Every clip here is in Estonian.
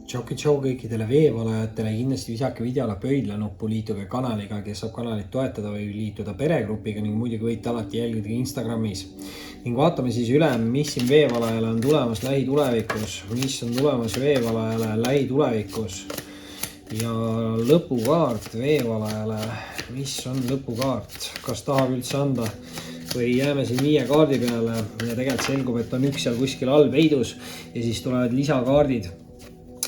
Tšau kõikidele veevalajatele, kindlasti visake videole pöidlanuppu, liituge kanaliga, kes saab kanalit toetada või liituda peregrupiga ning muidugi võite alati jälgida Instagramis. Ning vaatame siis üle, mis siin veevalajale on tulemas lähitulevikus, mis on tulemas veevalajale lähitulevikus. Ja lõpukaart veevalajale, mis on lõpukaart, kas tahab üldse anda või jääme siin 5 kaardi peale ja tegelikult selgub, et on üks seal kuskil all peidus ja siis tulevad lisakaardid.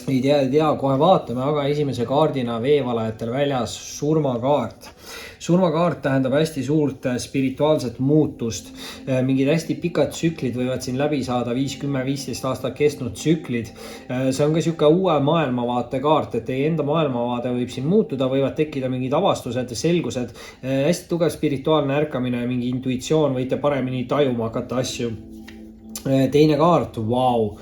Ei tea, kohe vaatame, aga esimese kaardina veevalajatel väljas surmakaart. Surmakaart tähendab hästi suurt spirituaalset muutust. Mingid hästi pikad tsüklid võivad siin läbi saada, 5-10-15 aastat kestnud tsüklid. See on ka siuke uue maailmavaate kaart, et teie enda maailmavaade võib siin muutuda, võivad tekkida mingid avastused ja selgused. Hästi tugev spirituaalne ärkamine, mingi intuitsioon, võite paremini tajuma hakata asju. Teine kaart, vau.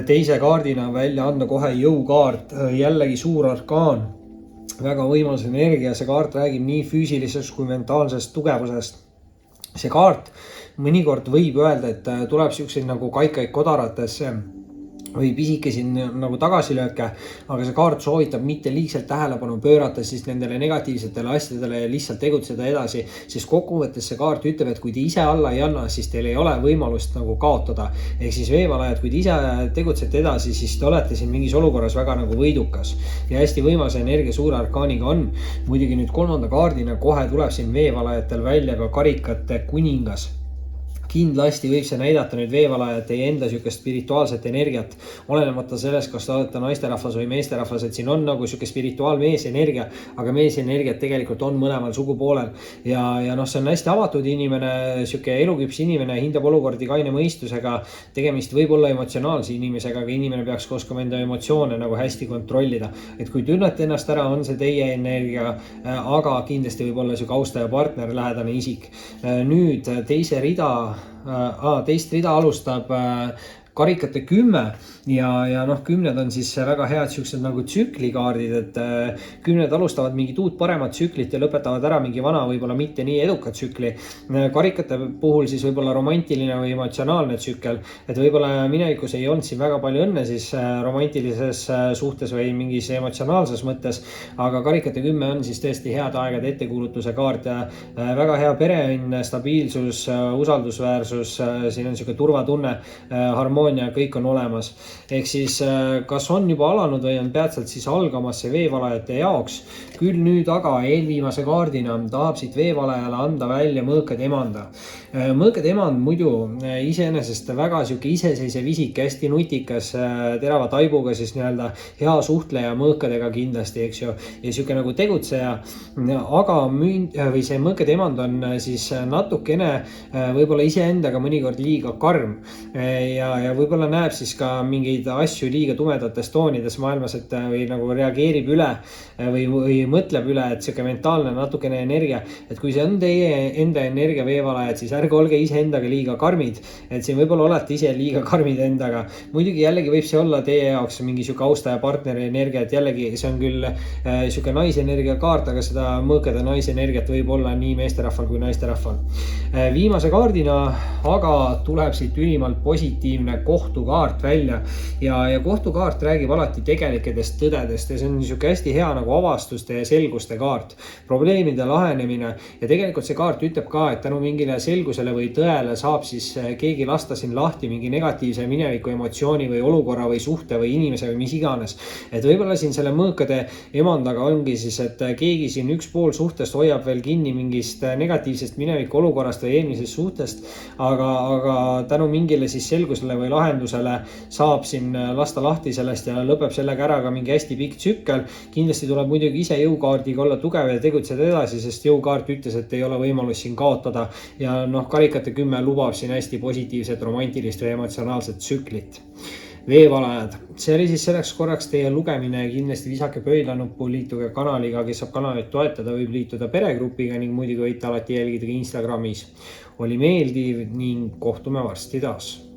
Teise kaardina välja anda kohe jõukaart, jällegi suur arkaan, väga võimas energia, see kaart räägib nii füüsilisest kui mentaalsest tugevusest. See kaart mõnikord võib öelda, et tuleb siukseid nagu kaikaid kodaratesse või pisikesi nagu tagasilööke, aga see kaart soovitab mitte liigselt tähelepanu pöörata siis nendele negatiivsetele asjadele ja lihtsalt tegutseda edasi, sest kokkuvõttes see kaart ütleb, et kui te ise alla ei anna, siis teil ei ole võimalust nagu kaotada. Ehk siis veevalajad, kui te ise tegutsete edasi, siis te olete siin mingis olukorras väga nagu võidukas ja hästi võimas energia suure arkaaniga on. Muidugi nüüd kolmanda kaardina kohe tuleb siin veevalajatel välja ka karikate kuningas. Kindlasti võib see näidata nüüd veevalajat teie enda siukest spirituaalset energiat, olenemata sellest, kas te olete naisterahvas või meesterahvas, et siin on nagu siuke spirituaalmees energia, aga mees energiat tegelikult on mõlemal sugupoolel ja see on hästi avatud inimene, siuke eluküps inimene, hindab olukordi kaine mõistusega, tegemist võib olla emotsionaalse inimesega, aga inimene peaks oskama enda emotsioone nagu hästi kontrollida, et kui tunnete ennast ära, on see teie energia, aga kindlasti võib olla siuke austaja partner, lähedane isik. Nüüd teist rida alustab karikate 10 ja 10 on siis väga head siuksed nagu tsüklikaardid, et 10 alustavad mingit uut paremat tsüklit ja lõpetavad ära mingi vana, võib-olla mitte nii edukat tsükli. Karikate puhul siis võib-olla romantiline või emotsionaalne tsükkel, et võib-olla minevikus ei olnud siin väga palju õnne siis romantilises suhtes või mingis emotsionaalses mõttes, aga karikate 10 on siis tõesti head aegade ettekuulutuse kaart ja väga hea pereõnn, stabiilsus, usaldusväärsus, siin on siuke turvatunne, harmoonia, kõik on olemas. Ehk siis kas on juba alanud või on peatselt siis algamas see veevalajate jaoks. Küll nüüd aga eelviimase kaardina tahab siit veevalajale anda välja mõõkad emanda. Mõõkad emand muidu iseenesest väga siuke iseseisev isik, hästi nutikas, terava taibuga siis nii-öelda hea suhtleja mõõkadega kindlasti, eks ju, ja siuke nagu tegutseja, aga see mõõkad emand on siis natukene võib-olla iseendaga mõnikord liiga karm ja võib-olla näeb siis ka mingeid asju liiga tumedates toonides maailmas, et või nagu reageerib üle või mõtleb üle, et siuke mentaalne natukene energia, et kui see on teie enda energia veevalajad, siis ärge olge ise endaga liiga karmid, et siin võib-olla olete ise liiga karmid endaga. Muidugi jällegi võib see olla teie jaoks mingi siuke austaja partneri energia, et jällegi see on küll siuke naisenergia kaart, aga seda mõõkade naisenergiat võib olla nii meesterahval kui naisterahval. Viimase kaardina aga tuleb siit ülimalt positiivne kohtukaart välja ja kohtukaart räägib alati tegelikedest tõdedest ja see on siuke hästi hea nagu avastuste ja selguste kaart, probleemide lahenemine ja tegelikult see kaart ütleb ka, et tänu mingile selgusele või tõele saab siis keegi lasta siin lahti mingi negatiivse mineviku emotsiooni või olukorra või suhte või inimese või mis iganes. Et võib-olla siin selle mõõkade emandaga ongi siis, et keegi siin üks pool suhtest hoiab veel kinni mingist negatiivsest mineviku olukorrast või eelmisest suhtest, aga tänu mingile siis selgusele või lahendusele saab siin lasta lahti sellest ja lõpeb sellega ära ka mingi hästi pikk tsükkel. Kindlasti tuleb muidugi ise jõukaardiga olla tugev ja tegutseda edasi, sest jõukaart ütles, et ei ole võimalus siin kaotada ja karikate 10 lubab siin hästi positiivset, romantilist või emotsionaalset tsüklit. Veevalajad, see oli siis selleks korraks teie lugemine, kindlasti visake pöidlanuppu, liituge kanaliga, kes saab kanalit toetada, võib liituda peregrupiga ning muidugi võite alati jälgida Instagramis. Oli meeldiv ning kohtume varsti taas.